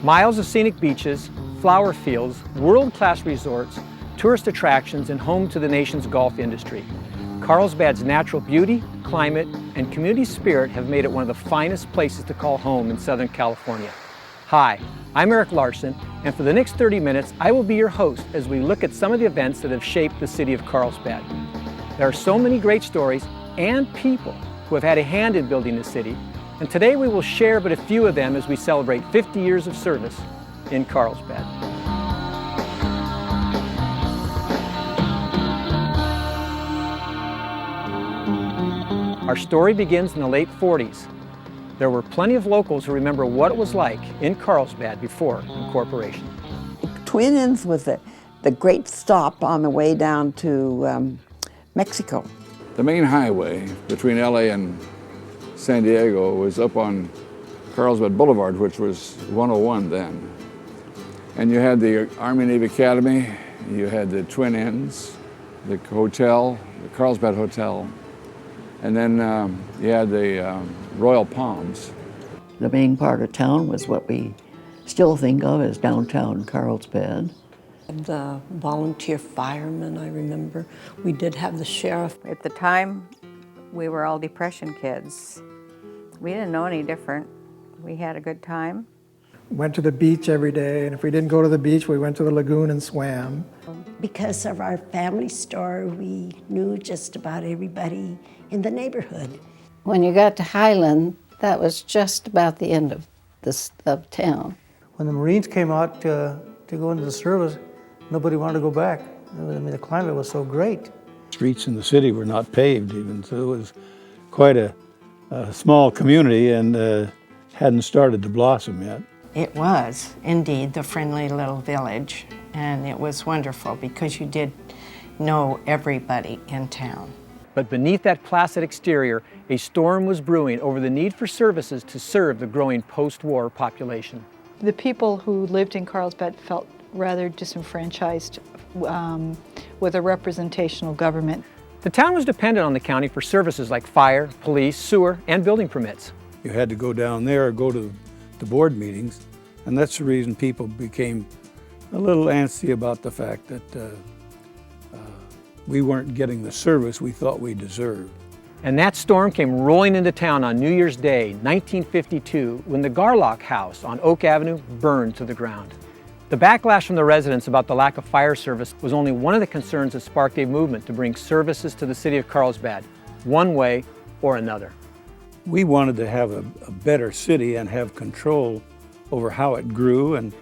Miles of scenic beaches, flower fields, world-class resorts, tourist attractions, and home to the nation's golf industry. Carlsbad's natural beauty, climate, and community spirit have made it one of the finest places to call home in Southern California. Hi, I'm Eric Larson, and for the next 30 minutes, I will be your host as we look at some of the events that have shaped the city of Carlsbad. There are so many great stories and people who have had a hand in building the city, and today we will share but a few of them as we celebrate 50 years of service in Carlsbad. Our story begins in the late 40s. There were plenty of locals who remember what it was like in Carlsbad before Incorporation. Twin Inns was the great stop on the way down to Mexico. The main highway between LA and San Diego was up on Carlsbad Boulevard, which was 101 then. And you had the Army Navy Academy, you had the Twin Inns, the hotel, the Carlsbad Hotel, and then you had the Royal Palms. The main part of town was what we still think of as downtown Carlsbad. The volunteer firemen, I remember. We did have the sheriff. At the time, we were all depression kids. We didn't know any different. We had a good time. Went to the beach every day, and if we didn't go to the beach, we went to the lagoon and swam. Because of our family store, we knew just about everybody in the neighborhood. When you got to Highland, that was just about the end of town. When the Marines came out to go into the service, nobody wanted to go back. I mean, the climate was so great. Streets in the city were not paved even, so it was quite a small community and hadn't started to blossom yet. It was indeed the friendly little village, and it was wonderful because you did know everybody in town. But beneath that placid exterior, a storm was brewing over the need for services to serve the growing post-war population. The people who lived in Carlsbad felt rather disenfranchised with a representational government. The town was dependent on the county for services like fire, police, sewer, and building permits. You had to go down there or go to the board meetings, and that's the reason people became a little antsy about the fact that we weren't getting the service we thought we deserved. And that storm came rolling into town on New Year's Day, 1952, when the Garlock House on Oak Avenue burned to the ground. The backlash from the residents about the lack of fire service was only one of the concerns that sparked a movement to bring services to the city of Carlsbad, one way or another. We wanted to have a better city and have control over how it grew and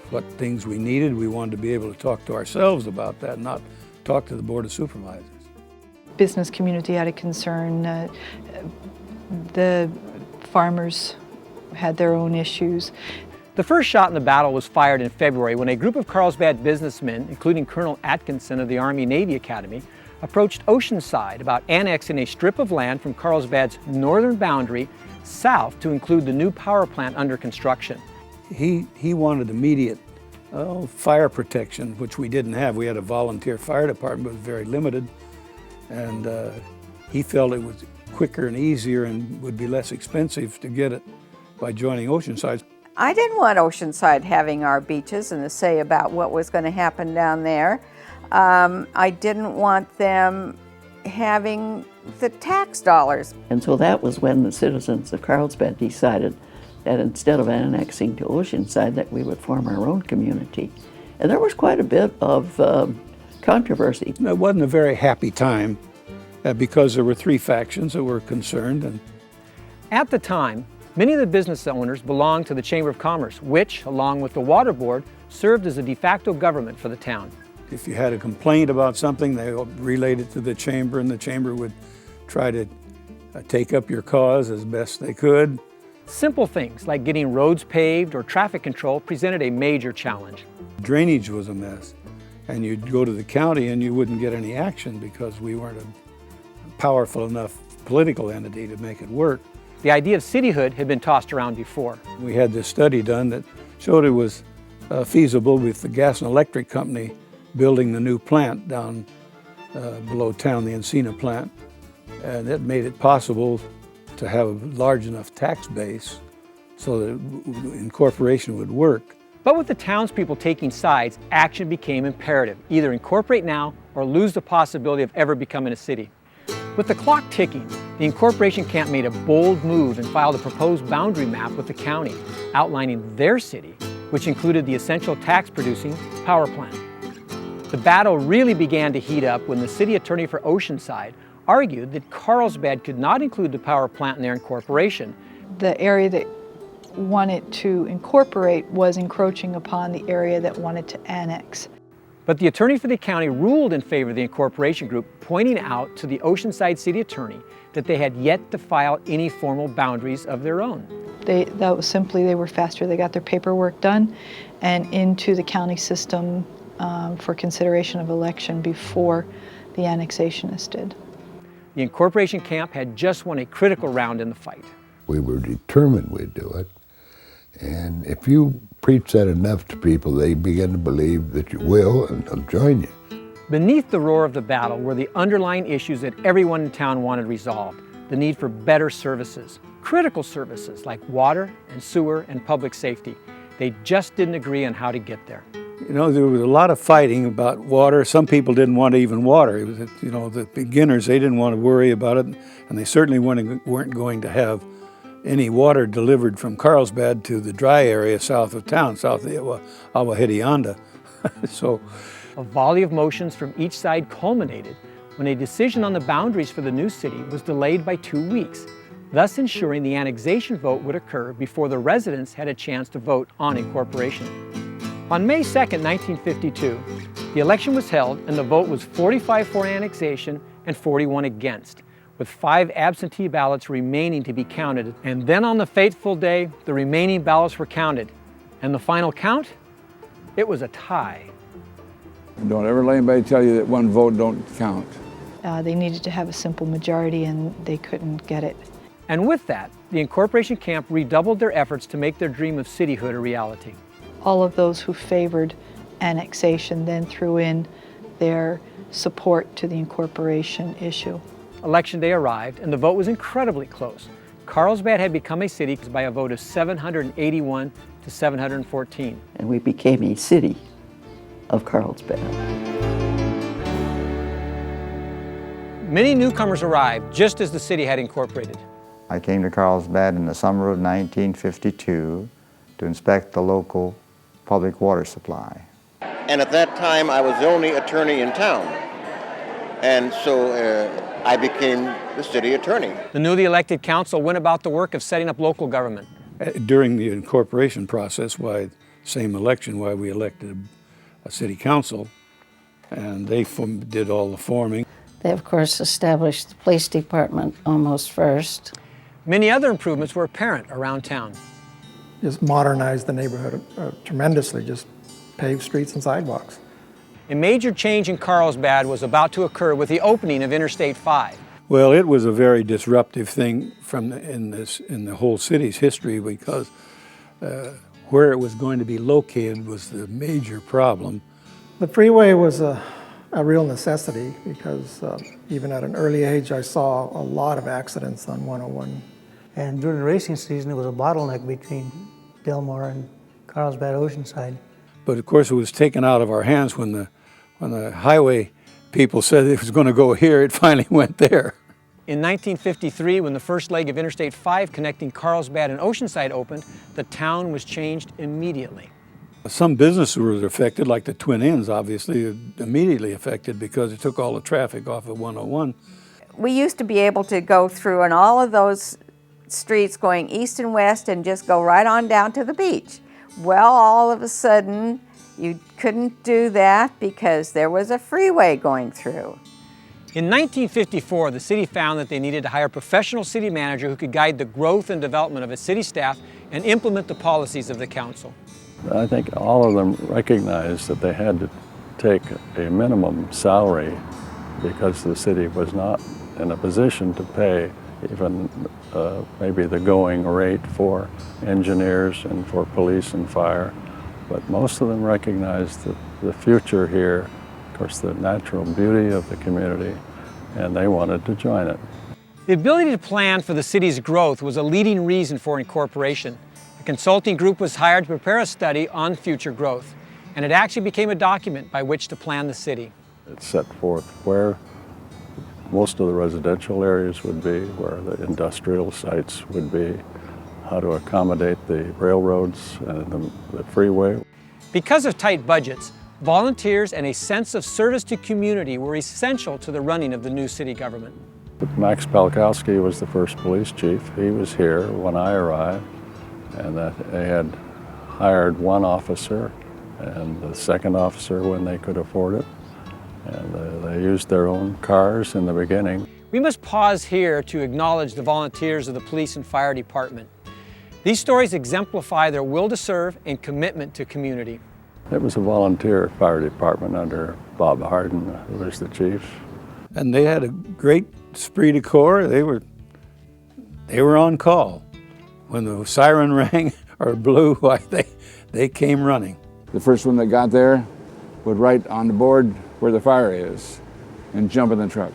what things we needed. We wanted to be able to talk to ourselves about that, not talk to the Board of Supervisors. Business community had a concern. The farmers had their own issues. The first shot in the battle was fired in February when a group of Carlsbad businessmen, including Colonel Atkinson of the Army Navy Academy, approached Oceanside about annexing a strip of land from Carlsbad's northern boundary south to include the new power plant under construction. He wanted immediate fire protection, which we didn't have. We had a volunteer fire department, but it was very limited. And he felt it was quicker and easier and would be less expensive to get it by joining Oceanside. I didn't want Oceanside having our beaches and the say about what was going to happen down there. I didn't want them having the tax dollars. And so that was when the citizens of Carlsbad decided that instead of annexing to Oceanside, that we would form our own community. And there was quite a bit of controversy. It wasn't a very happy time because there were three factions that were concerned. And at the time, many of the business owners belonged to the Chamber of Commerce, which, along with the Water Board, served as a de facto government for the town. If you had a complaint about something, they relayed it to the Chamber, and the Chamber would try to take up your cause as best they could. Simple things like getting roads paved or traffic control presented a major challenge. Drainage was a mess, and you'd go to the county and you wouldn't get any action because we weren't a powerful enough political entity to make it work. The idea of cityhood had been tossed around before. We had this study done that showed it was feasible with the gas and electric company building the new plant down below town, the Encina plant, and it made it possible to have a large enough tax base so that incorporation would work. But with the townspeople taking sides, action became imperative. Either incorporate now or lose the possibility of ever becoming a city. With the clock ticking, the Incorporation Camp made a bold move and filed a proposed boundary map with the county, outlining their city, which included the essential tax-producing power plant. The battle really began to heat up when the city attorney for Oceanside argued that Carlsbad could not include the power plant in their incorporation. The area that wanted to incorporate was encroaching upon the area that wanted to annex. But the attorney for the county ruled in favor of the incorporation group, pointing out to the Oceanside city attorney that they had yet to file any formal boundaries of their own. That was simply, they were faster. They got their paperwork done and into the county system for consideration of election before the annexationists did. The incorporation camp had just won a critical round in the fight. We were determined we'd do it. And if you preach that enough to people, they begin to believe that you will and they'll join you. Beneath the roar of the battle were the underlying issues that everyone in town wanted resolved. The need for better services, critical services like water and sewer and public safety. They just didn't agree on how to get there. You know, there was a lot of fighting about water. Some people didn't want even water. It was, you know, the beginners, they didn't want to worry about it, and they certainly weren't going to have any water delivered from Carlsbad to the dry area south of town, south of Awahedianda. So, a volley of motions from each side culminated when a decision on the boundaries for the new city was delayed by 2 weeks, thus ensuring the annexation vote would occur before the residents had a chance to vote on incorporation. On May 2, 1952, the election was held and the vote was 45 for annexation and 41 against, with 5 absentee ballots remaining to be counted. And then on the fateful day, the remaining ballots were counted. And the final count? It was a tie. Don't ever let anybody tell you that one vote don't count. They needed to have a simple majority and they couldn't get it. And with that, the incorporation camp redoubled their efforts to make their dream of cityhood a reality. All of those who favored annexation then threw in their support to the incorporation issue. Election day arrived and the vote was incredibly close. Carlsbad had become a city by a vote of 781 to 714. And we became a city of Carlsbad. Many newcomers arrived just as the city had incorporated. I came to Carlsbad in the summer of 1952 to inspect the local public water supply. And at that time, I was the only attorney in town. And so I became the city attorney. The newly elected council went about the work of setting up local government. During the incorporation process, same election, we elected a city council, and they did all the forming. They, of course, established the police department almost first. Many other improvements were apparent around town. Just modernized the neighborhood tremendously, just paved streets and sidewalks. A major change in Carlsbad was about to occur with the opening of Interstate 5. Well, it was a very disruptive thing in the whole city's history because where it was going to be located was the major problem. The freeway was a real necessity because even at an early age I saw a lot of accidents on 101. And during the racing season, it was a bottleneck between Delmar and Carlsbad Oceanside. But of course, it was taken out of our hands when the highway people said it was going to go here. It finally went there. In 1953, when the first leg of Interstate 5 connecting Carlsbad and Oceanside opened, the town was changed immediately. Some businesses were affected, like the Twin Inns, obviously, immediately affected because it took all the traffic off of 101. We used to be able to go through on all of those streets going east and west and just go right on down to the beach. Well, all of a sudden, you couldn't do that because there was a freeway going through. In 1954, the city found that they needed to hire a professional city manager who could guide the growth and development of its city staff and implement the policies of the council. I think all of them recognized that they had to take a minimum salary because the city was not in a position to pay even maybe the going rate for engineers and for police and fire. But most of them recognized that the future here, of course, the natural beauty of the community, and they wanted to join it. The ability to plan for the city's growth was a leading reason for incorporation. consulting group was hired to prepare a study on future growth, and it actually became a document by which to plan the city. It set forth where most of the residential areas would be, where the industrial sites would be, how to accommodate the railroads and the freeway. Because of tight budgets, volunteers and a sense of service to community were essential to the running of the new city government. Max Palkowski was the first police chief. He was here when I arrived, and that they had hired one officer and the second officer when they could afford it. And they used their own cars in the beginning. We must pause here to acknowledge the volunteers of the police and fire department. These stories exemplify their will to serve and commitment to community. It was a volunteer fire department under Bob Harden, who was the chief. And they had a great esprit de corps. They were on call. When the siren rang or blew, they came running. The first one that got there would write on the board where the fire is and jump in the truck.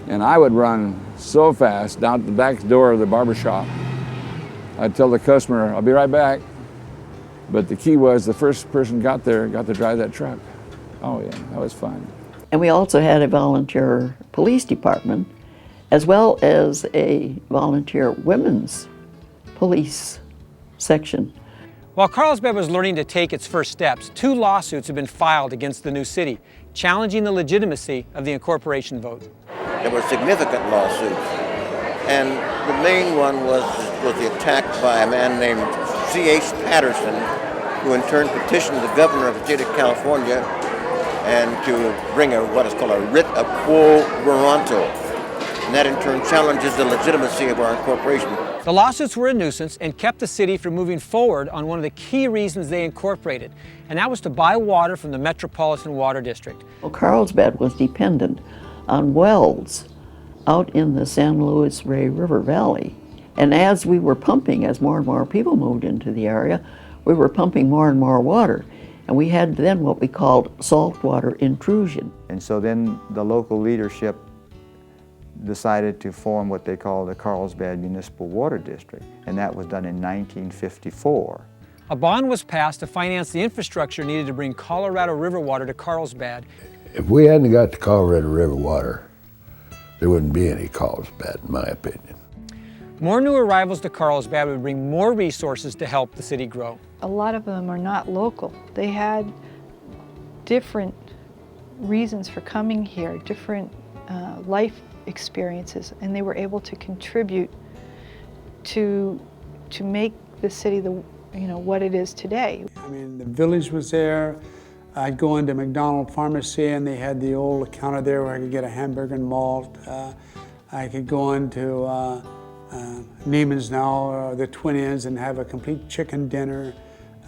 And I would run so fast down the back door of the barber shop. I'd tell the customer, I'll be right back. But the key was the first person got there got to drive that truck. Oh yeah, that was fun. And we also had a volunteer police department, as well as a volunteer women's police section. While Carlsbad was learning to take its first steps, 2 lawsuits have been filed against the new city, challenging the legitimacy of the incorporation vote. There were significant lawsuits, and the main one was the attack by a man named C.H. Patterson, who in turn petitioned the governor of the state of California and to bring what is called a writ of quo warranto. And that in turn challenges the legitimacy of our incorporation. The lawsuits were a nuisance and kept the city from moving forward on one of the key reasons they incorporated, and that was to buy water from the Metropolitan Water District. Well, Carlsbad was dependent on wells out in the San Luis Rey River Valley. And as we were pumping, as more and more people moved into the area, we were pumping more and more water. And we had then what we called saltwater intrusion. And so then the local leadership decided to form what they call the Carlsbad Municipal Water District, and that was done in 1954. A bond was passed to finance the infrastructure needed to bring Colorado River water to Carlsbad. If we hadn't got the Colorado River water, there wouldn't be any Carlsbad, in my opinion. More new arrivals to Carlsbad would bring more resources to help the city grow. A lot of them are not local. They had different reasons for coming here, different life experiences, and they were able to contribute to make the city what it is today. I mean, the village was there. I'd go into McDonald Pharmacy and they had the old counter there where I could get a hamburger and malt. I could go into Neiman's now, or the Twin Inns, and have a complete chicken dinner.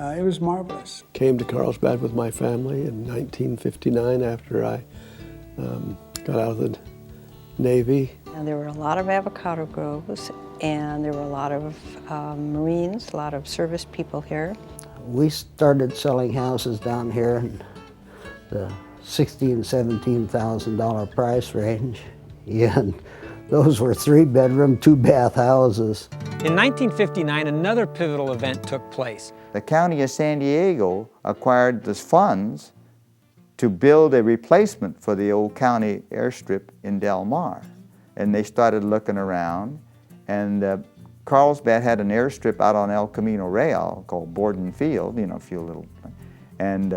It was marvelous. Came to Carlsbad with my family in 1959 after I got out of the Navy. And there were a lot of avocado groves, and there were a lot of Marines, a lot of service people here. We started selling houses down here in the $16,000 and $17,000 price range, and those were 3-bedroom, 2-bath houses. In 1959, another pivotal event took place. The County of San Diego acquired the funds to build a replacement for the old county airstrip in Del Mar. And they started looking around, and Carlsbad had an airstrip out on El Camino Real called Borden Field, a few little, and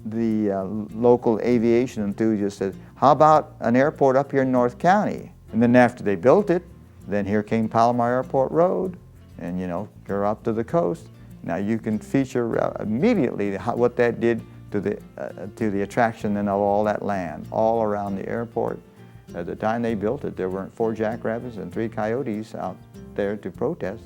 the local aviation enthusiast said, how about an airport up here in North County? And then after they built it, then here came Palomar Airport Road, and you're up to the coast. Now you can feature immediately what that did to the attraction and of all that land, all around the airport. At the time they built it, there weren't 4 jackrabbits and 3 coyotes out there to protest.